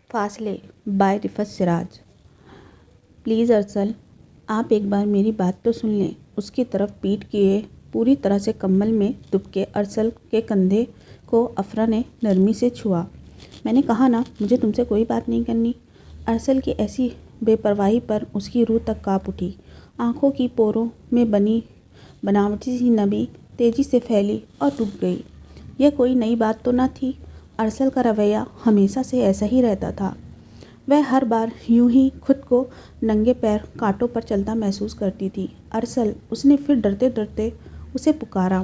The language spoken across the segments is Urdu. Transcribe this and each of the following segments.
فاصلے بائے رفعت سراج۔ پلیز ارسل، آپ ایک بار میری بات تو سن لیں۔ اس کی طرف پیٹ کیے پوری طرح سے کمبل میں دبکے ارسل کے کندھے کو افرا نے نرمی سے چھوا۔ میں نے کہا نا مجھے تم سے کوئی بات نہیں کرنی۔ ارسل کی ایسی بے پرواہی پر اس کی روح تک کانپ اٹھی۔ آنکھوں کی پوروں میں بنی بناوٹی سی نمی تیزی سے پھیلی اور رک گئی۔ یہ کوئی نئی بات تو نہ تھی۔ ارسل کا رویہ ہمیشہ سے ایسا ہی رہتا تھا۔ وہ ہر بار یوں ہی خود کو ننگے پیر کانٹوں پر چلتا محسوس کرتی تھی۔ ارسل، اس نے پھر ڈرتے ڈرتے اسے پکارا۔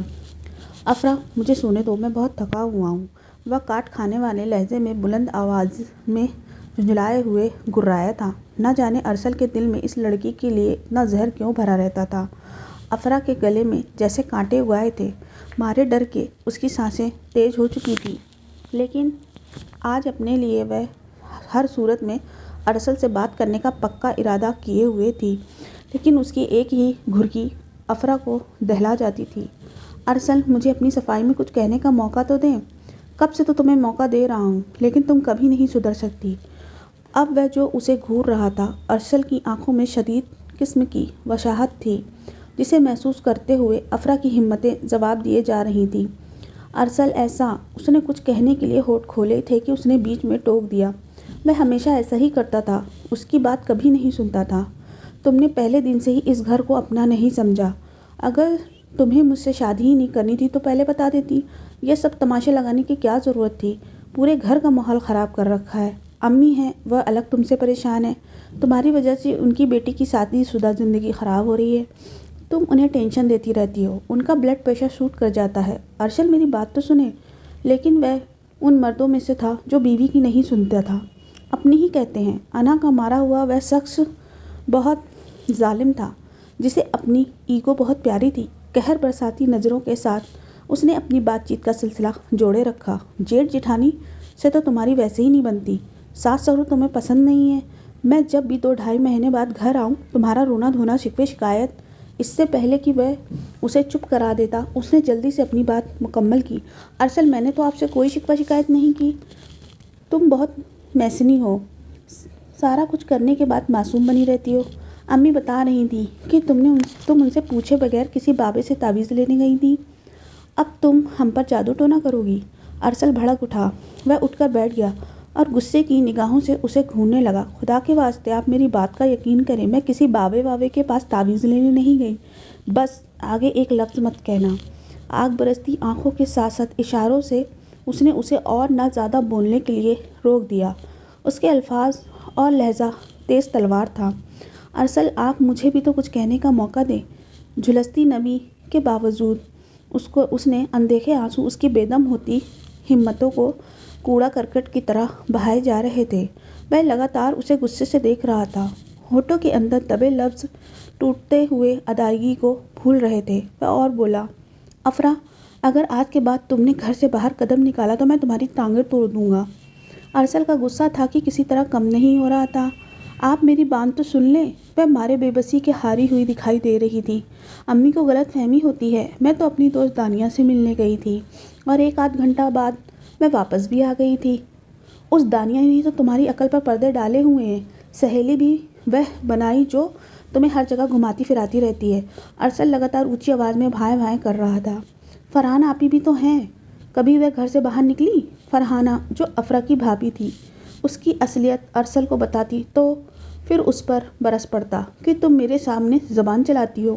افرا، مجھے سونے دو، میں بہت تھکا ہوا ہوں۔ وہ کاٹ کھانے والے لہجے میں بلند آواز میں جھنجھلائے ہوئے گرایا تھا۔ نہ جانے ارسل کے دل میں اس لڑکی کے لیے اتنا زہر کیوں بھرا رہتا تھا۔ افرا کے گلے میں جیسے کانٹے اگائے تھے۔ مارے ڈر کے اس کی سانسیں تیز ہو چکی تھیں، لیکن آج اپنے لیے وہ ہر صورت میں ارسل سے بات کرنے کا پکا ارادہ کیے ہوئے تھی، لیکن اس کی ایک ہی گھرکی افرا کو دہلا جاتی تھی۔ ارسل، مجھے اپنی صفائی میں کچھ کہنے کا موقع تو دیں۔ کب سے تو تمہیں موقع دے رہا ہوں، لیکن تم کبھی نہیں سدھر سکتی۔ اب وہ جو اسے گھور رہا تھا، ارسل کی آنکھوں میں شدید قسم کی وشاہت تھی، جسے محسوس کرتے ہوئے افرا کی ہمتیں جواب دیے جا رہی تھیں۔ ارسل، ایسا اس نے کچھ کہنے کے لیے ہونٹ کھولے تھے کہ اس نے بیچ میں ٹوک دیا۔ میں ہمیشہ ایسا ہی کرتا تھا، اس کی بات کبھی نہیں سنتا تھا۔ تم نے پہلے دن سے ہی اس گھر کو اپنا نہیں سمجھا۔ اگر تمہیں مجھ سے شادی ہی نہیں کرنی تھی تو پہلے بتا دیتی۔ یہ سب تماشے لگانے کی کیا ضرورت تھی؟ پورے گھر کا ماحول خراب کر رکھا ہے۔ امی ہیں، وہ الگ تم سے پریشان ہیں۔ تمہاری وجہ سے ان کی بیٹی کی شادی شدہ زندگی خراب ہو رہی ہے۔ تم انہیں ٹینشن دیتی رہتی ہو، ان کا بلڈ پریشر شوٹ کر جاتا ہے۔ ارسل، میری بات تو سنیں۔ لیکن وہ ان مردوں میں سے تھا جو بیوی کی نہیں سنتا تھا، اپنی ہی کہتے ہیں۔ انا کا مارا ہوا وہ شخص بہت ظالم تھا، جسے اپنی ایگو بہت پیاری تھی۔ قہر برساتی نظروں کے ساتھ اس نے اپنی بات چیت کا سلسلہ جوڑے رکھا۔ جیٹھ جیٹھانی سے تو تمہاری ویسے ہی نہیں بنتی۔ ساس سسر تمہیں پسند نہیں ہے۔ میں جب بھی 2-2.5 مہینے بعد گھر آؤں، تمہارا رونا دھونا شکوے شکایت، اس سے پہلے کہ وہ اسے چپ کرا دیتا، اس نے جلدی سے اپنی بات مکمل کی۔ ارسل، میں نے تو آپ سے کوئی شکوہ شکایت نہیں کی۔ تم بہت محسنی ہو، سارا کچھ کرنے کے بعد معصوم بنی رہتی ہو۔ امی بتا رہی تھی کہ تم ان سے پوچھے بغیر کسی بابے سے تعویذ لینے گئی تھی۔ اب تم ہم پر جادو ٹونا کرو گی؟ ارسل بھڑک اٹھا۔ وہ اٹھ کر بیٹھ گیا اور غصے کی نگاہوں سے اسے گھورنے لگا۔ خدا کے واسطے آپ میری بات کا یقین کریں، میں کسی بابے کے پاس تعویذ لینے نہیں گئی۔ بس آگے ایک لفظ مت کہنا۔ آگ برستی آنکھوں کے ساتھ ساتھ اشاروں سے اس نے اسے اور نہ زیادہ بولنے کے لیے روک دیا۔ اس کے الفاظ اور لہجہ تیز تلوار تھا۔ ارسل، آپ مجھے بھی تو کچھ کہنے کا موقع دیں۔ جھلستی نمی کے باوجود اس نے اندیکھے آنسو اس کی بے دم ہوتی ہمتوں کو کوڑا کرکٹ کی طرح بہائے جا رہے تھے۔ وہ لگاتار اسے غصے سے دیکھ رہا تھا۔ ہونٹوں کے اندر دبے لفظ ٹوٹتے ہوئے ادائیگی کو بھول رہے تھے۔ وہ اور بولا، افرا، اگر آج کے بعد تم نے گھر سے باہر قدم نکالا تو میں تمہاری ٹانگیں توڑ دوں گا۔ ارسل کا غصہ تھا کہ کسی طرح کم نہیں ہو رہا تھا۔ آپ میری بات تو سن لیں۔ وہ مارے بے بسی کے ہاری ہوئی دکھائی دے رہی تھی۔ امی کو غلط فہمی ہوتی ہے، میں تو اپنی دوست دانیہ سے ملنے گئی تھی اور 1-8 گھنٹہ بعد میں واپس بھی آ گئی تھی۔ اس دانیہ نے تو تمہاری عقل پر پردے ڈالے ہوئے ہیں۔ سہیلی بھی وہ بنائی جو تمہیں ہر جگہ گھماتی پھراتی رہتی ہے۔ ارسل لگاتار اونچی آواز میں بھائیں بھائیں کر رہا تھا۔ فرحانہ آپی بھی تو ہیں۔ کبھی وہ گھر سے باہر نکلی؟ فرحانہ، جو افرا کی بھابھی تھی، اس کی اصلیت ارسل کو بتاتی تو پھر اس پر برس پڑتا کہ تم میرے سامنے زبان چلاتی ہو،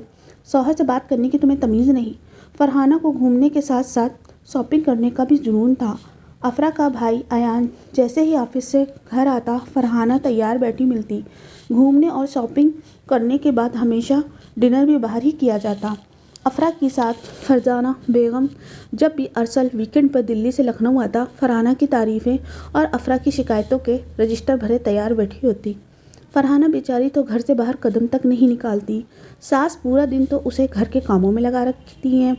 شوہر سے بات کرنے کی تمہیں تمیز نہیں۔ فرحانہ کو گھومنے کے ساتھ ساتھ شاپنگ کرنے کا بھی جنون تھا۔ افرا کا بھائی ایان جیسے ہی آفس سے گھر آتا، فرحانہ تیار بیٹھی ملتی۔ گھومنے اور شاپنگ کرنے کے بعد ہمیشہ ڈنر بھی باہر ہی کیا جاتا۔ افرا کے ساتھ فرزانہ بیگم جب بھی ارسل ویکینڈ پر دلی سے لکھنؤ آتا، فرحانہ کی تعریفیں اور افرا کی شکایتوں کے رجسٹر بھرے تیار بیٹھی ہوتی۔ فرحانہ بیچاری تو گھر سے باہر قدم تک نہیں نکالتی۔ ساس پورا دن تو اسے گھر کے کاموں میں لگا رکھتی ہیں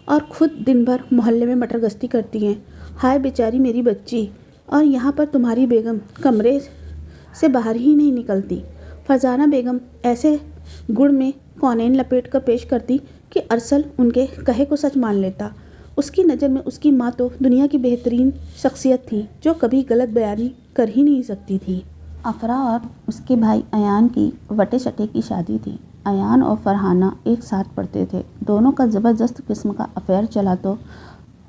اور خود دن بھر محلے میں مٹر گشتی کرتی ہیں۔ ہائے بیچاری میری بچی! اور یہاں پر تمہاری بیگم کمرے سے باہر ہی نہیں نکلتی۔ فرزانہ بیگم ایسے گڑ میں کونین لپیٹ کر پیش کرتی کہ ارسل ان کے کہے کو سچ مان لیتا۔ اس کی نظر میں اس کی ماں تو دنیا کی بہترین شخصیت تھی، جو کبھی غلط بیانی کر ہی نہیں سکتی تھی۔ افرا اور اس کے بھائی ایان کی وٹے سٹے کی شادی تھی۔ ایان اور فرحانہ ایک ساتھ پڑھتے تھے۔ دونوں کا زبردست قسم کا افیئر چلا تو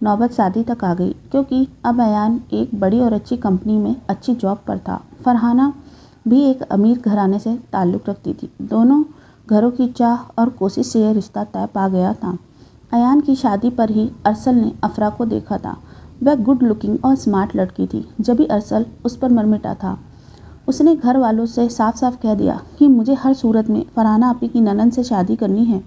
نوبت شادی تک آ گئی، کیونکہ اب ایان ایک بڑی اور اچھی کمپنی میں اچھی جاب پر تھا۔ فرحانہ بھی ایک امیر گھرانے سے تعلق رکھتی تھی۔ دونوں گھروں کی چاہ اور کوشش سے یہ رشتہ طے پا گیا تھا۔ ایان کی شادی پر ہی ارسل نے افرا کو دیکھا تھا۔ وہ گڈ لکنگ اور اسمارٹ لڑکی تھی، جبھی ارسل اس پر مرمٹا تھا۔ اس نے گھر والوں سے صاف صاف کہہ دیا کہ مجھے ہر صورت میں فرحانہ آپی کی ننند سے شادی کرنی ہے۔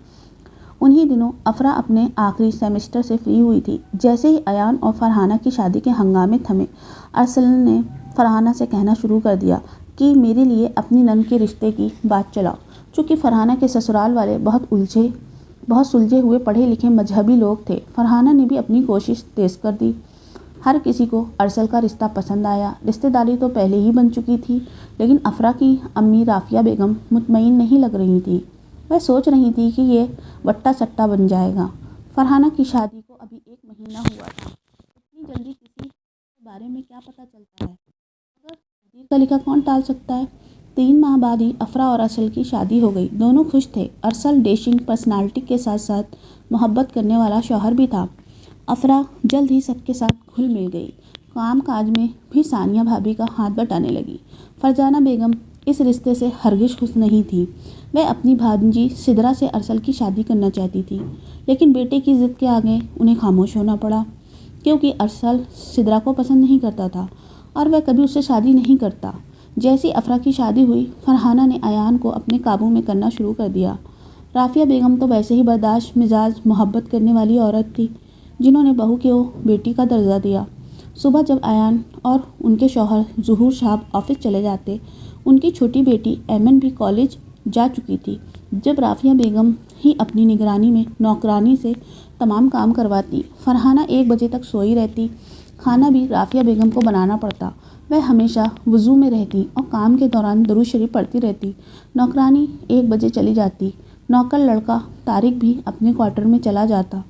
انہی دنوں افرا اپنے آخری سیمسٹر سے فری ہوئی تھی۔ جیسے ہی ایان اور فرحانہ کی شادی کے ہنگامے تھمے، ارسل نے فرحانہ سے کہنا شروع کر دیا کہ میرے لیے اپنی نند کے رشتے کی بات چلاؤ۔ چونکہ فرحانہ کے سسرال والے بہت سلجھے ہوئے پڑھے لکھے مذہبی لوگ تھے، فرحانہ نے بھی اپنی کوشش تیز کر دی۔ ہر کسی کو ارسل کا رشتہ پسند آیا۔ رشتہ داری تو پہلے ہی بن چکی تھی، لیکن افرا کی امی رافیہ بیگم مطمئن نہیں لگ رہی تھی۔ وہ سوچ رہی تھی کہ یہ وٹا سٹا بن جائے گا۔ فرحانہ کی شادی کو ابھی 1 مہینہ ہوا تھا۔ اتنی جلدی کسی کے بارے میں کیا پتہ چلتا ہے؟ اگر تقدیر کا لکھا کون ٹال سکتا ہے؟ 3 ماہ بعد ہی افرا اور ارسل کی شادی ہو گئی۔ دونوں خوش تھے۔ ارسل ڈیشنگ پرسنالٹی کے ساتھ ساتھ محبت کرنے والا شوہر بھی تھا۔ افرا جلد ہی سب کے ساتھ گھل مل گئی۔ کام کاج میں بھی ثانیہ بھابھی کا ہاتھ بٹانے لگی۔ فرزانہ بیگم اس رشتے سے ہرگز خوش نہیں تھی۔ وہ اپنی بھانجی سدرا سے ارسل کی شادی کرنا چاہتی تھی، لیکن بیٹے کی ضد کے آگے انہیں خاموش ہونا پڑا، کیونکہ ارسل سدرا کو پسند نہیں کرتا تھا اور وہ کبھی اس سے شادی نہیں کرتا۔ جیسی افرا کی شادی ہوئی، فرحانہ نے ایان کو اپنے قابو میں کرنا شروع کر دیا۔ رافیہ بیگم تو ویسے ہی برداشت مزاج محبت کرنے والی عورت تھی، جنہوں نے بہو کو بیٹی کا درجہ دیا۔ صبح جب ایان اور ان کے شوہر ظہور صاحب آفس چلے جاتے، ان کی چھوٹی بیٹی ایمن بھی کالج جا چکی تھی۔ جب رافیہ بیگم ہی اپنی نگرانی میں نوکرانی سے تمام کام کرواتی، فرحانہ 1 بجے تک سوئی رہتی۔ کھانا بھی رافیہ بیگم کو بنانا پڑتا۔ وہ ہمیشہ وضو میں رہتی اور کام کے دوران درود شریف پڑھتی رہتی۔ نوکرانی 1 بجے چلی جاتی۔ نوکر لڑکا طارق بھی اپنے کوارٹر میں چلا جاتا۔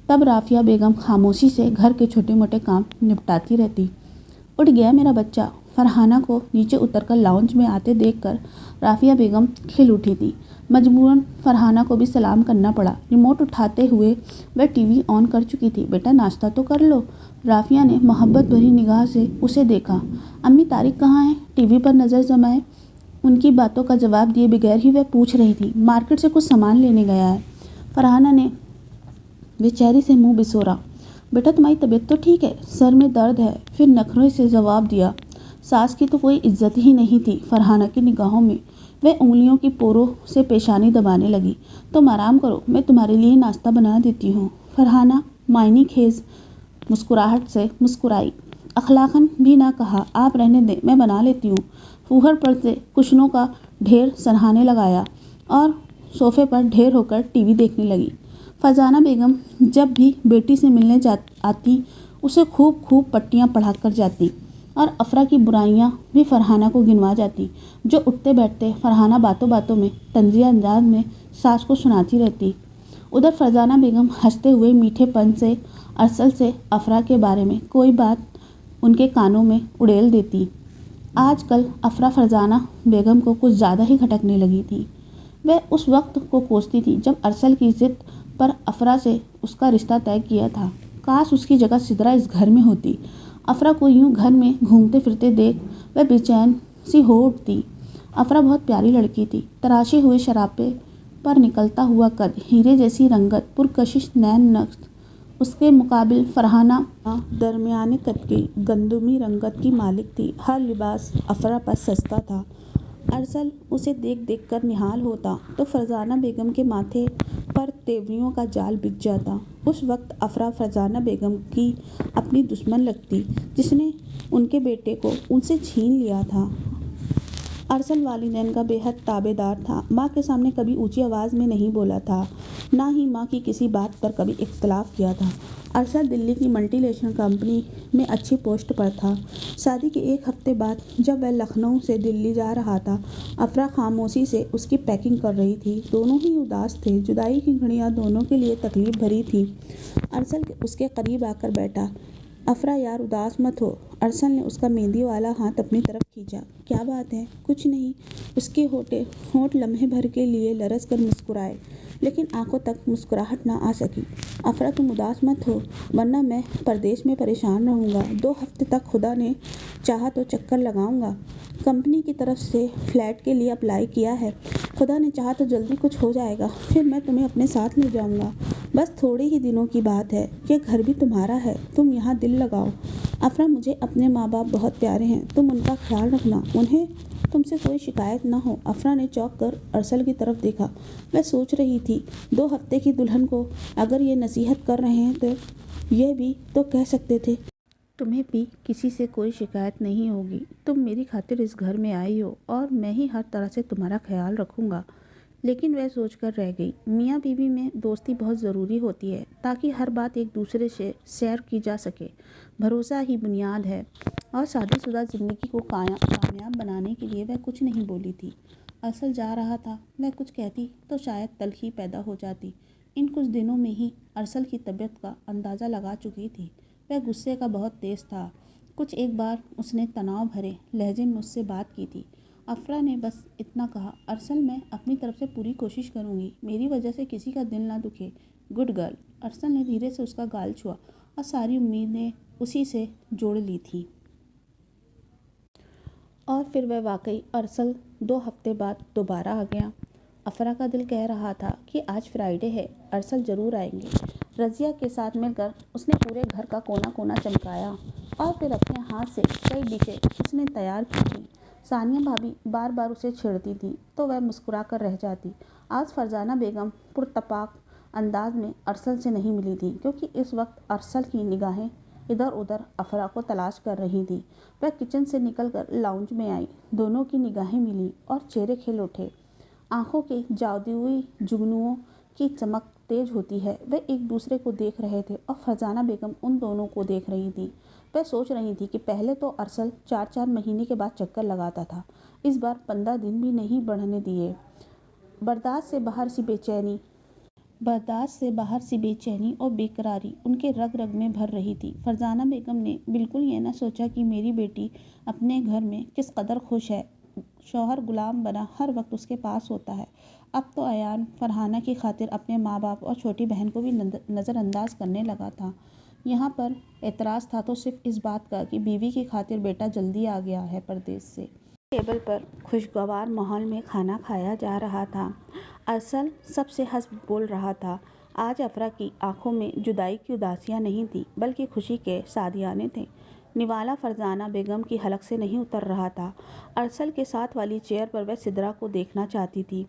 تب رافیہ بیگم خاموشی سے گھر کے چھوٹے موٹے کام نپٹاتی رہتی۔ اٹھ گیا میرا بچہ؟ فرحانہ کو نیچے اتر کر لاؤنج میں آتے دیکھ کر رافیہ بیگم کھل اٹھی تھی۔ مجبوراً فرحانہ کو بھی سلام کرنا پڑا۔ ریموٹ اٹھاتے ہوئے وہ ٹی وی آن کر چکی تھی۔ بیٹا ناشتہ تو کر لو۔ رافیہ نے محبت بھری نگاہ سے اسے دیکھا۔ امی طارق کہاں ہے؟ ٹی وی پر نظر جمائے ان کی باتوں کا جواب دیے بغیر ہی وہ پوچھ رہی تھی۔ مارکیٹ سے کچھ سامان لینے گیا ہے۔ فرحانہ نے بے چینی سے منہ بسورا۔ بیٹا تمہاری طبیعت تو ٹھیک ہے؟ سر میں درد ہے، پھر نخرے سے جواب دیا۔ ساس کی تو کوئی عزت ہی نہیں تھی فرحانہ کی نگاہوں میں۔ وہ انگلیوں کی پوروں سے پیشانی دبانے لگی۔ تم آرام کرو، میں تمہارے لیے ناشتہ بنا دیتی ہوں۔ فرحانہ معنی خیز مسکراہٹ سے مسکرائی۔ اخلاقاً بھی نہ کہا، آپ رہنے دیں، میں بنا لیتی ہوں۔ فوہر پر سے کشنوں کا ڈھیر سرہانے لگایا اور صوفے پر ڈھیر ہو کر ٹی وی دیکھنے لگی۔ فرزانہ بیگم جب بھی بیٹی سے ملنے آتی، اسے خوب پٹیاں پڑھا کر جاتی اور افرا کی برائیاں بھی فرحانہ کو گنوا جاتی، جو اٹھتے بیٹھتے فرحانہ باتوں باتوں میں طنزیہ انداز میں ساس کو سناتی رہتی۔ ادھر فرزانہ بیگم ہنستے ہوئے میٹھے پن سے ارسل سے افرا کے بارے میں کوئی بات ان کے کانوں میں اڑیل دیتی۔ آج کل افرا فرزانہ بیگم کو کچھ زیادہ ہی کھٹکنے لگی تھی۔ وہ اس وقت کو کوستی تھی جب ارسل کی ضد پر افرا سے اس کا رشتہ طے کیا تھا۔ کاش اس کی جگہ سدرا اس گھر میں ہوتی۔ افرا کو یوں گھر میں گھومتے پھرتے دیکھ وہ بے چین سی ہو اٹھتی۔ افرا بہت پیاری لڑکی تھی۔ تراشے ہوئے شرابے پر نکلتا ہوا قد، ہیرے جیسی رنگت، پرکشش نین نقش۔ اس کے مقابل فرحانہ درمیانے قد کی گندمی رنگت کی مالک تھی۔ ہر لباس افرا پر سجتا تھا۔ ارسل اسے دیکھ کر نہال ہوتا تو فرزانہ بیگم کے ماتھے پر تیوریوں کا جال بچھ جاتا۔ اس وقت افرا فرزانہ بیگم کی اپنی دشمن لگتی، جس نے ان کے بیٹے کو ان سے چھین لیا تھا۔ ارسل والدین کا بے حد تابع دار تھا۔ ماں کے سامنے کبھی اونچی آواز میں نہیں بولا تھا، نہ ہی ماں کی کسی بات پر کبھی اختلاف کیا تھا۔ ارسل دلی کی ملٹی نیشنل کمپنی میں اچھی پوسٹ پر تھا۔ شادی کے 1 ہفتے بعد جب وہ لکھنؤ سے دلی جا رہا تھا، افرا خاموشی سے اس کی پیکنگ کر رہی تھی۔ دونوں ہی اداس تھے۔ جدائی کی گھڑیاں دونوں کے لیے تکلیف بھری تھیں۔ ارسل اس کے قریب آ کر بیٹھا۔ افرا یار اداس مت ہو۔ ارسل نے اس کا مہندی والا ہاتھ اپنی طرف کھینچا۔ کیا بات ہے؟ کچھ نہیں۔ اس کے ہونٹ لمحے بھر کے لیے لرز کر مسکرائے، لیکن آنکھوں تک مسکراہٹ نہ آ سکی۔ افرا تم اداس مت ہو، ورنہ میں پردیس میں پریشان رہوں گا۔ 2 ہفتے تک خدا نے چاہا تو چکر لگاؤں گا۔ کمپنی کی طرف سے فلیٹ کے لیے اپلائی کیا ہے۔ خدا نے چاہا تو جلدی کچھ ہو جائے گا، پھر میں تمہیں اپنے ساتھ لے جاؤں گا۔ بس تھوڑے ہی دنوں کی بات ہے۔ یہ گھر بھی تمہارا ہے، تم یہاں دل لگاؤ۔ افرا مجھے اپنے ماں باپ بہت پیارے ہیں، تم ان کا خیال رکھنا، انہیں تم سے کوئی شکایت نہ ہو۔ افرا نے چونک کر ارسل کی طرف دیکھا۔ میں سوچ رہی تھی 2 ہفتے کی دلہن کو اگر یہ نصیحت کر رہے ہیں تو یہ بھی تو کہہ سکتے تھے تمہیں بھی کسی سے کوئی شکایت نہیں ہوگی، تم میری خاطر اس گھر میں آئی ہو اور میں ہی ہر طرح سے تمہارا خیال رکھوں گا۔ لیکن وہ سوچ کر رہ گئی، میاں بیوی میں دوستی بہت ضروری ہوتی ہے تاکہ ہر بات ایک دوسرے سے شیئر کی جا سکے۔ بھروسہ ہی بنیاد ہے، اور شادی شدہ زندگی کو کامیاب بنانے کے لیے وہ کچھ نہیں بولی تھی۔ ارسل جا رہا تھا، میں کچھ کہتی تو شاید تلخی پیدا ہو جاتی۔ ان کچھ دنوں میں ہی ارسل کی طبیعت کا اندازہ لگا چکی تھی۔ وہ غصے کا بہت تیز تھا۔ ایک بار اس نے تناؤ بھرے لہجے میں مجھ سے بات کی تھی۔ افرا نے بس اتنا کہا، ارسل میں اپنی طرف سے پوری کوشش کروں گی، میری وجہ سے کسی کا دل نہ دکھے۔ Good girl. ارسل نے دھیرے سے اس کا گال چھوا اور ساری امیدیں اسی سے جوڑ لی تھیں۔ اور پھر وہ واقعی ارسل 2 ہفتے بعد دوبارہ آ گیا۔ افرا کا دل کہہ رہا تھا کہ آج فرائیڈے ہے، ارسل ضرور آئیں گے۔ رضیہ کے ساتھ مل کر اس نے پورے گھر کا کونا کونا چمکایا، اور پھر اپنے ہاتھ سے کئی ڈشیں اس نے تیار کی تھیں۔ ثانیہ بھابھی بار بار اسے چھیڑتی تھیں تو وہ مسکرا کر رہ جاتی۔ آج فرزانہ بیگم پرتپاک انداز میں ارسل سے نہیں ملی تھی، کیونکہ اس وقت ارسل کی نگاہیں ادھر ادھر افرا کو تلاش کر رہی تھیں۔ وہ کچن سے نکل کر لاؤنج میں آئی، دونوں کی نگاہیں ملیں اور چہرے کھل اٹھے۔ آنکھوں کے جادوئی جگنوں کی چمک تیز ہوتی ہے۔ وہ ایک دوسرے کو دیکھ رہے تھے اور فرزانہ بیگم ان دونوں کو دیکھ رہی تھی۔ وہ سوچ رہی تھی کہ پہلے تو ارسل 4 مہینے کے بعد چکر لگاتا تھا، اس بار 15 دن بھی نہیں بڑھنے دیے۔ برداشت سے باہر سی بے چینی اور بے قراری ان کے رگ رگ میں بھر رہی تھی۔ فرزانہ بیگم نے بالکل یہ نہ سوچا کہ میری بیٹی اپنے گھر میں کس قدر خوش ہے، شوہر غلام بنا ہر وقت اس کے پاس ہوتا ہے۔ اب تو ایان فرحانہ کی خاطر اپنے ماں باپ اور چھوٹی بہن کو بھی نظر انداز کرنے لگا تھا۔ یہاں پر اعتراض تھا تو صرف اس بات کا کہ بیوی کی خاطر بیٹا جلدی آ گیا ہے پردیس سے۔ ٹیبل پر خوشگوار ماحول میں کھانا کھایا جا رہا تھا۔ ارسل سب سے ہنس بول رہا تھا۔ آج افرا کی آنکھوں میں جدائی کی اداسیاں نہیں تھیں، بلکہ خوشی کے سادیانے تھے۔ نوالا فرزانہ بیگم کی حلق سے نہیں اتر رہا تھا۔ ارسل کے ساتھ والی چیئر پر وہ سدرا کو دیکھنا چاہتی تھی۔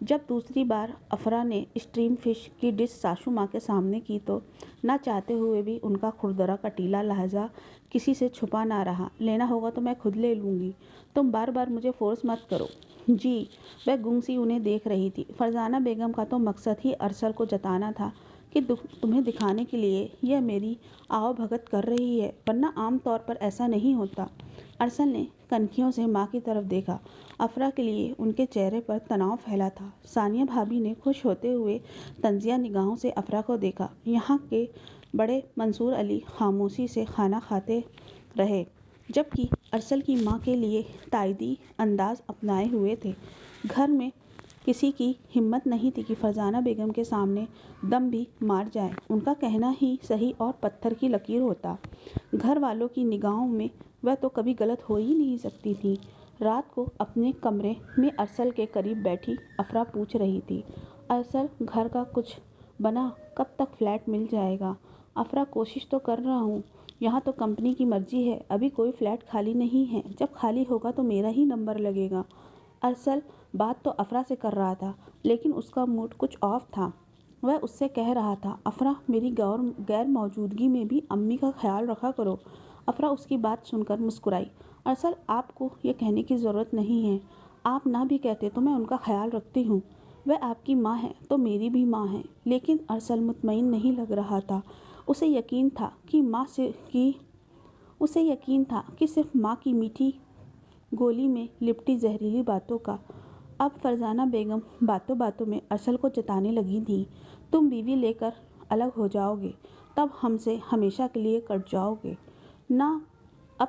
جب دوسری بار افرا نے اسٹریم فش کی ڈش ساشو ماں کے سامنے کی تو نہ چاہتے ہوئے بھی ان کا کھردرا کٹیلا لہجہ کسی سے چھپا نہ رہا۔ لینا ہوگا تو میں خود لے لوں گی، تم بار بار مجھے فورس مت کرو۔ جی۔ وہ گنگ سی انہیں دیکھ رہی تھی۔ فرزانہ بیگم کا تو مقصد ہی ارسل کو جتانا تھا کہ تمہیں دکھانے کے لیے یہ میری آؤ بھگت کر رہی ہے، ورنہ عام طور پر ایسا نہیں ہوتا۔ ارسل نے کنکھیوں سے ماں کی طرف دیکھا۔ افرا کے لیے ان کے چہرے پر تناؤ پھیلا تھا۔ ثانیہ بھابھی نے خوش ہوتے ہوئے طنزیہ نگاہوں سے افرا کو دیکھا۔ یہاں کے بڑے منصور علی خاموشی سے کھانا کھاتے رہے، جبکہ ارسل کی ماں کے لیے تائیدی انداز اپنائے ہوئے تھے۔ گھر میں کسی کی ہمت نہیں تھی کہ فرزانہ بیگم کے سامنے دم بھی مار جائے۔ ان کا کہنا ہی صحیح اور پتھر کی لکیر ہوتا۔ گھر والوں کی نگاہوں میں وہ تو کبھی غلط ہو ہی نہیں سکتی تھی۔ رات کو اپنے کمرے میں ارسل کے قریب بیٹھی افرا پوچھ رہی تھی، ارسل گھر کا کچھ بنا؟ کب تک فلیٹ مل جائے گا؟ افرا کوشش تو کر رہا ہوں، یہاں تو کمپنی کی مرضی ہے، ابھی کوئی فلیٹ خالی نہیں ہے، جب خالی ہوگا تو میرا ہی نمبر لگے گا۔ ارسل بات تو افرا سے کر رہا تھا، لیکن اس کا موڈ کچھ آف تھا۔ وہ اس سے کہہ رہا تھا، افرا میری غیر موجودگی میں بھی امی کا خیال رکھا کرو۔ افرا اس کی بات سن کر مسکرائی۔ ارسل آپ کو یہ کہنے کی ضرورت نہیں ہے، آپ نہ بھی کہتے تو میں ان کا خیال رکھتی ہوں، وہ آپ کی ماں ہے تو میری بھی ماں ہے۔ لیکن ارسل مطمئن نہیں لگ رہا تھا۔ اسے یقین تھا کہ صرف ماں کی میٹھی گولی میں لپٹی زہریلی باتوں کا۔ اب فرزانہ بیگم باتوں باتوں میں ارسل کو جتانے لگی تھی، تم بیوی لے کر الگ ہو جاؤ گے، تب ہم سے ہمیشہ کے لیے کٹ جاؤ گے۔ نہ، اب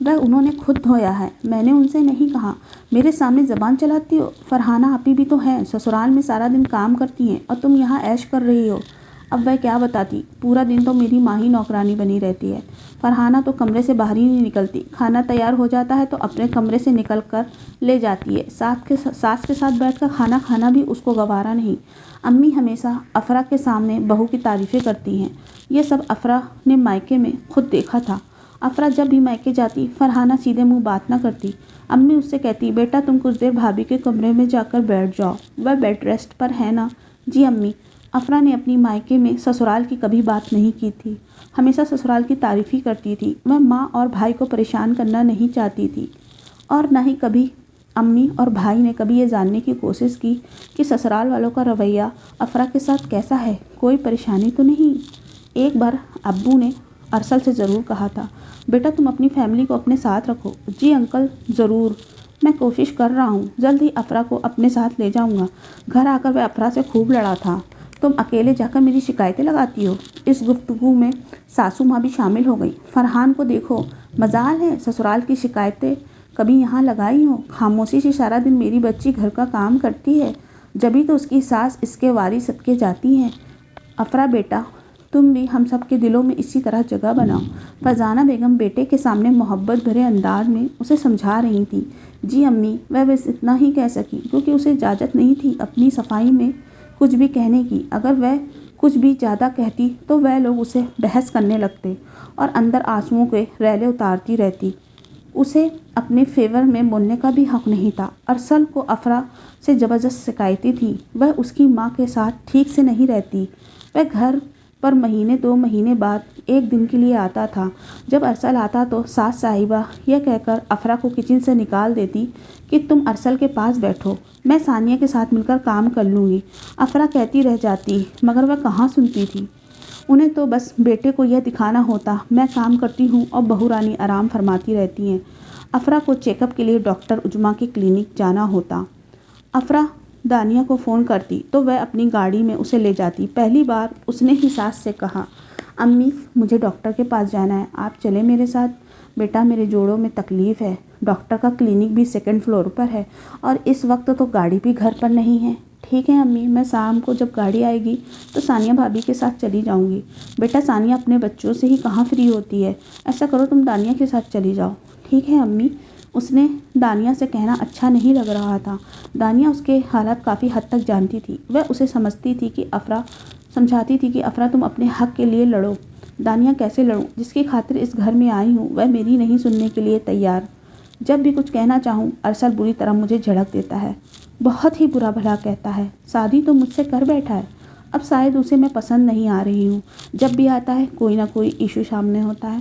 وہ انہوں نے خود دھویا ہے، میں نے ان سے نہیں کہا۔ میرے سامنے زبان چلاتی ہو؟ فرحانہ آپی بھی تو ہیں، سسرال میں سارا دن کام کرتی ہیں اور تم یہاں عیش کر رہی ہو۔ اب وہ کیا بتاتی، پورا دن تو میری ماں ہی نوکرانی بنی رہتی ہے۔ فرحانہ تو کمرے سے باہر ہی نہیں نکلتی، کھانا تیار ہو جاتا ہے تو اپنے کمرے سے نکل کر لے جاتی ہے۔ ساس کے ساتھ بیٹھ کر کھانا کھانا بھی اس کو گوارا نہیں۔ امی ہمیشہ افرا کے سامنے بہو کی تعریفیں کرتی ہیں۔ یہ سب افرا نے مائکے میں خود دیکھا تھا۔ افرا جب بھی مائکے جاتی فرحانہ سیدھے منہ بات نہ کرتی۔ امی اس سے کہتی، بیٹا تم کچھ دیر بھابھی کے کمرے میں جا کر بیٹھ جاؤ، وہ بیڈ ریسٹ پر ہے نا۔ جی امی۔ افرا نے اپنی مائکے میں سسرال کی کبھی بات نہیں کی تھی، ہمیشہ سسرال کی تعریف ہی کرتی تھی۔ وہ ماں اور بھائی کو پریشان کرنا نہیں چاہتی تھی، اور نہ ہی کبھی امی اور بھائی نے کبھی یہ جاننے کی کوشش کی کہ سسرال والوں کا رویہ افرا کے ساتھ کیسا ہے، کوئی پریشانی تو نہیں۔ ایک بار ابو نے ارسل سے ضرور کہا تھا، بیٹا تم اپنی فیملی کو اپنے ساتھ رکھو۔ جی انکل ضرور، میں کوشش کر رہا ہوں، جلد ہی افرا کو اپنے ساتھ لے جاؤں گا۔ گھر آ کر وہ افرا سے خوب لڑا تھا، تم اکیلے جا کر میری شکایتیں لگاتی ہو۔ اس گفتگو میں ساسو ماں بھی شامل ہو گئی۔ فرحان کو دیکھو، مجال ہے سسرال کی شکایتیں کبھی یہاں لگائی ہوں، خاموشی سے سارا دن میری بچی گھر کا کام کرتی ہے، جبھی تو اس کی ساس اس کے واری صدقے جاتی ہیں۔ افرا بیٹا تم بھی ہم سب کے دلوں میں اسی طرح جگہ بناؤ۔ فرزانہ بیگم بیٹے کے سامنے محبت بھرے انداز میں اسے سمجھا رہی تھی۔ جی امی، وہ بس اتنا ہی کہہ سکی کیونکہ اسے اجازت نہیں تھی اپنی صفائی میں کچھ بھی کہنے کی۔ اگر وہ کچھ بھی زیادہ کہتی تو وہ لوگ اسے بحث کرنے لگتے اور اندر آنسوؤں کے ریلے اتارتی رہتی۔ اسے اپنے فیور میں بولنے کا بھی حق نہیں تھا۔ ارسل کو افرا سے زبردست شکایتیں تھیں، وہ اس کی ماں کے ساتھ ٹھیک سے نہیں رہتی۔ وہ گھر پر مہینے 2 مہینے بعد ایک دن کے لیے آتا تھا۔ جب ارسل آتا تو ساس صاحبہ یہ کہہ کر افرا کو کچن سے نکال دیتی کہ تم ارسل کے پاس بیٹھو، میں ثانیہ کے ساتھ مل کر کام کر لوں گی۔ افرا کہتی رہ جاتی، مگر وہ کہاں سنتی تھی۔ انہیں تو بس بیٹے کو یہ دکھانا ہوتا میں کام کرتی ہوں اور بہو رانی آرام فرماتی رہتی ہیں۔ افرا کو چیک اپ کے لیے ڈاکٹر عظمیٰ کے کلینک جانا ہوتا۔ افرا دانیہ کو فون کرتی تو وہ اپنی گاڑی میں اسے لے جاتی۔ پہلی بار اس نے ہی ساس سے کہا، امی مجھے ڈاکٹر کے پاس جانا ہے، آپ چلے میرے ساتھ؟ بیٹا میرے جوڑوں میں تکلیف ہے، ڈاکٹر کا کلینک بھی 2nd فلور پر ہے اور اس وقت تو گاڑی بھی گھر پر نہیں ہے۔ ٹھیک ہے امی، میں شام کو جب گاڑی آئے گی تو ثانیہ بھابھی کے ساتھ چلی جاؤں گی۔ بیٹا ثانیہ اپنے بچوں سے ہی کہاں فری ہوتی ہے، ایسا کرو تم دانیہ کے ساتھ چلی جاؤ۔ ٹھیک ہے امی۔ اس نے دانیہ سے کہنا اچھا نہیں لگ رہا تھا۔ دانیہ اس کے حالات کافی حد تک جانتی تھی، وہ اسے سمجھاتی تھی کہ افرا تم اپنے حق کے لیے لڑو۔ دانیہ کیسے لڑوں، جس کی خاطر اس گھر میں آئی ہوں وہ میری نہیں سننے کے لیے تیار۔ جب بھی کچھ کہنا چاہوں ارسل بری طرح مجھے جھڑک دیتا ہے، بہت ہی برا بھلا کہتا ہے۔ شادی تو مجھ سے کر بیٹھا ہے، اب شاید اسے میں پسند نہیں آ رہی ہوں۔ جب بھی آتا ہے کوئی نہ کوئی ایشو سامنے ہوتا ہے۔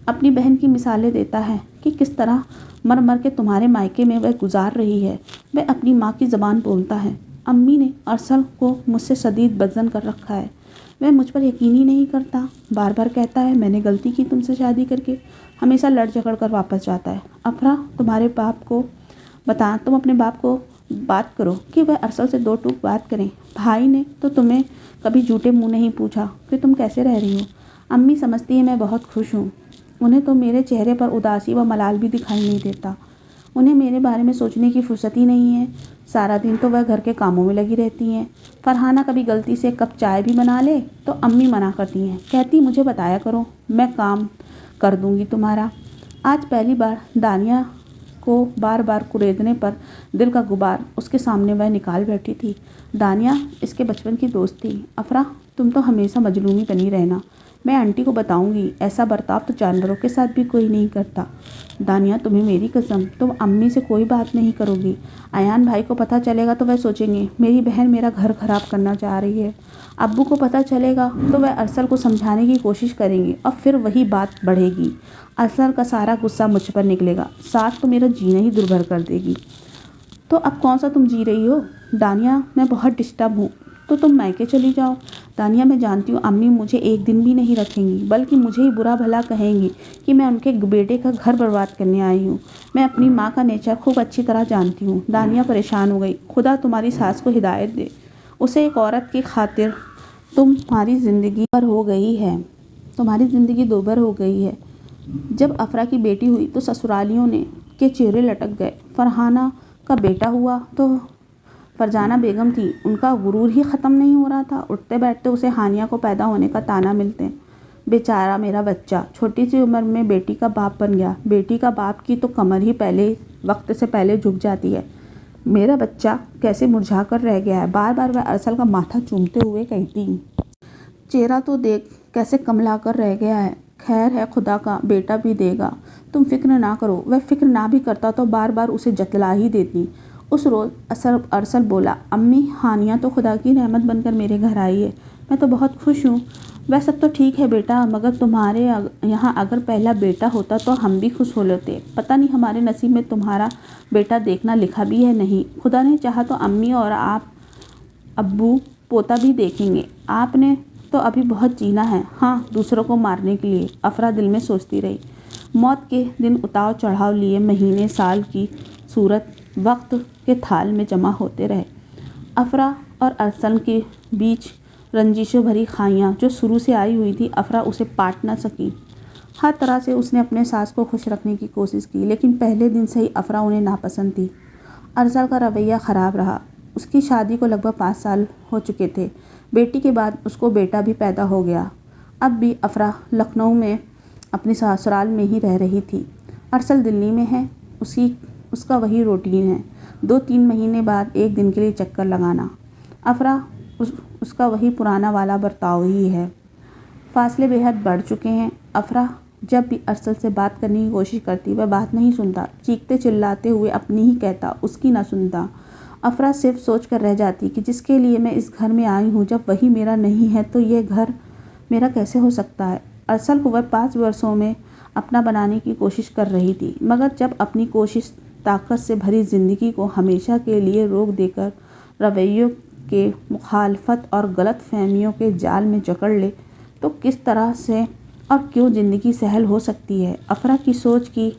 اپنی بہن کی مثالیں دیتا ہے کہ کس طرح مر مر کے تمہارے مائکے میں وہ گزار رہی ہے، وہ اپنی ماں کی زبان بولتا ہے۔ امی نے ارسل کو مجھ سے شدید بدظن کر رکھا ہے، وہ مجھ پر یقین ہی نہیں کرتا، بار بار کہتا ہے میں نے غلطی کی تم سے شادی کر کے، ہمیشہ لڑ جھگڑ کر واپس جاتا ہے۔ افرا تم اپنے باپ کو بات کرو کہ وہ ارسل سے 2 ٹوک بات کریں۔ بھائی نے تو تمہیں کبھی جھوٹے منہ نہیں پوچھا کہ تم کیسے رہ رہی ہو۔ امی سمجھتی ہے میں بہت خوش ہوں، انہیں تو میرے چہرے پر اداسی و ملال بھی دکھائی نہیں دیتا۔ انہیں میرے بارے میں سوچنے کی فرصت ہی نہیں ہے، سارا دن تو وہ گھر کے کاموں میں لگی رہتی ہیں۔ فرحانہ کبھی غلطی سے کپ چائے بھی بنا لے تو امی منع کرتی ہیں، کہتی مجھے بتایا کرو، میں کام کر دوں گی تمہارا۔ آج پہلی بار دانیہ کو بار بار کریدنے پر دل کا غبار اس کے سامنے وہ نکال بیٹھی تھی۔ دانیہ اس کے بچپن کی دوست تھی۔ افرا تم تو ہمیشہ مظلومی بنی رہنا، میں آنٹی کو بتاؤں گی، ایسا برتاؤ تو جانوروں کے ساتھ بھی کوئی نہیں کرتا۔ دانیہ تمہیں میری قسم، تم امی سے کوئی بات نہیں کرو گی، ایان بھائی کو پتہ چلے گا تو وہ سوچیں گے میری بہن میرا گھر خراب کرنا چاہ رہی ہے، ابو کو پتہ چلے گا تو وہ ارسل کو سمجھانے کی کوشش کریں گے اور پھر وہی بات بڑھے گی، ارسل کا سارا غصہ مجھ پر نکلے گا، ساتھ تو میرا جینا ہی دور بھر کر دے گی۔ تو اب کون سا تم جی رہی ہو؟ دانیہ میں بہت ڈسٹرب ہوں تو تم مائکے چلی جاؤ۔ دانیہ میں جانتی ہوں امی مجھے ایک دن بھی نہیں رکھیں گی، بلکہ مجھے ہی برا بھلا کہیں گی کہ میں ان کے بیٹے کا گھر برباد کرنے آئی ہوں۔ میں اپنی ماں کا نیچر خوب اچھی طرح جانتی ہوں۔ دانیہ پریشان ہو گئی۔ خدا تمہاری ساس کو ہدایت دے، اسے ایک عورت کی خاطر تمہاری زندگی دوبر ہو گئی ہے۔ جب افرا کی بیٹی ہوئی تو سسرالیوں کے چہرے لٹک گئے۔ فرحانہ کا بیٹا ہوا تو فرجانہ بیگم تھی، ان کا غرور ہی ختم نہیں ہو رہا تھا۔ اٹھتے بیٹھتے اسے ہانیہ کو پیدا ہونے کا طعنہ ملتے۔ بیچارہ میرا بچہ چھوٹی سی عمر میں بیٹی کا باپ بن گیا۔ بیٹی کا باپ کی تو کمر ہی وقت سے پہلے جھک جاتی ہے۔ میرا بچہ کیسے مرجھا کر رہ گیا ہے، بار بار وہ ارسل کا ماتھا چومتے ہوئے کہتی۔ چہرہ تو دیکھ کیسے کملا کر رہ گیا ہے۔ خیر ہے خدا کا، بیٹا بھی دے گا، تم فکر نہ کرو۔ وہ فکر نہ بھی کرتا تو بار بار اسے جتلا ہی دیتی۔ اس روز ارسل بولا، امی ہانیہ تو خدا کی رحمت بن کر میرے گھر آئی ہے، میں تو بہت خوش ہوں۔ وہ سب تو ٹھیک ہے بیٹا، مگر تمہارے یہاں اگر پہلا بیٹا ہوتا تو ہم بھی خوش ہو لیتے۔ پتہ نہیں ہمارے نصیب میں تمہارا بیٹا دیکھنا لکھا بھی ہے نہیں۔ خدا نے چاہا تو امی اور آپ ابو پوتا بھی دیکھیں گے۔ آپ نے تو ابھی بہت جینا ہے، ہاں دوسروں کو مارنے کے لیے۔ افرا دل میں سوچتی رہی۔ موت کے دن اتاؤ چڑھاؤ لیے مہینے سال کی صورت وقت کے تھال میں جمع ہوتے رہے۔ افرا اور ارسل کے بیچ رنجشوں بھری خائیاں جو شروع سے آئی ہوئی تھی، افرا اسے پاٹ نہ سکی۔ ہر طرح سے اس نے اپنے ساس کو خوش رکھنے کی کوشش کی، لیکن پہلے دن سے ہی افرا انہیں ناپسند تھی۔ ارسل کا رویہ خراب رہا۔ اس کی شادی کو لگ بھگ 5 سال ہو چکے تھے۔ بیٹی کے بعد اس کو بیٹا بھی پیدا ہو گیا۔ اب بھی افرا لکھنؤ میں اپنی سسرال میں ہی رہ رہی تھی۔ ارسل دلی میں ہے، اس کا وہی روٹین ہے، 2-3 مہینے بعد ایک دن کے لیے چکر لگانا۔ افرا اس کا وہی پرانا والا برتاؤ ہی ہے۔ فاصلے بے حد بڑھ چکے ہیں۔ افرا جب بھی ارسل سے بات کرنے کی کوشش کرتی، وہ بات نہیں سنتا، چیختے چلاتے ہوئے اپنی ہی کہتا، اس کی نہ سنتا۔ افرا صرف سوچ کر رہ جاتی کہ جس کے لیے میں اس گھر میں آئی ہوں، جب وہی میرا نہیں ہے تو یہ گھر میرا کیسے ہو سکتا ہے۔ ارسل کو وہ 5 برسوں میں اپنا بنانے کی کوشش کر رہی تھی، مگر جب اپنی کوشش طاقت سے بھری زندگی کو ہمیشہ کے لیے روک دے کر رویوں کے مخالفت اور غلط فہمیوں کے جال میں جکڑ لے تو کس طرح سے اور کیوں زندگی سہل ہو سکتی ہے۔ افرا کی سوچ کی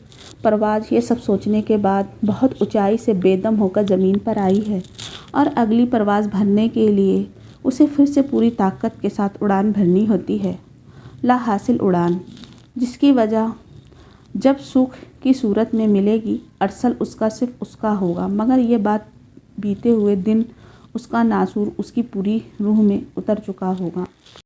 پرواز یہ سب سوچنے کے بعد بہت اونچائی سے بے دم ہو کر زمین پر آئی ہے، اور اگلی پرواز بھرنے کے لیے اسے پھر سے پوری طاقت کے ساتھ اڑان بھرنی ہوتی ہے، لا حاصل اڑان، جس کی وجہ جب سکھ کی صورت میں ملے گی۔ ارسل اس کا صرف اس کا ہوگا، مگر یہ بات بیتے ہوئے دن اس کا ناسور اس کی پوری روح میں اتر چکا ہوگا۔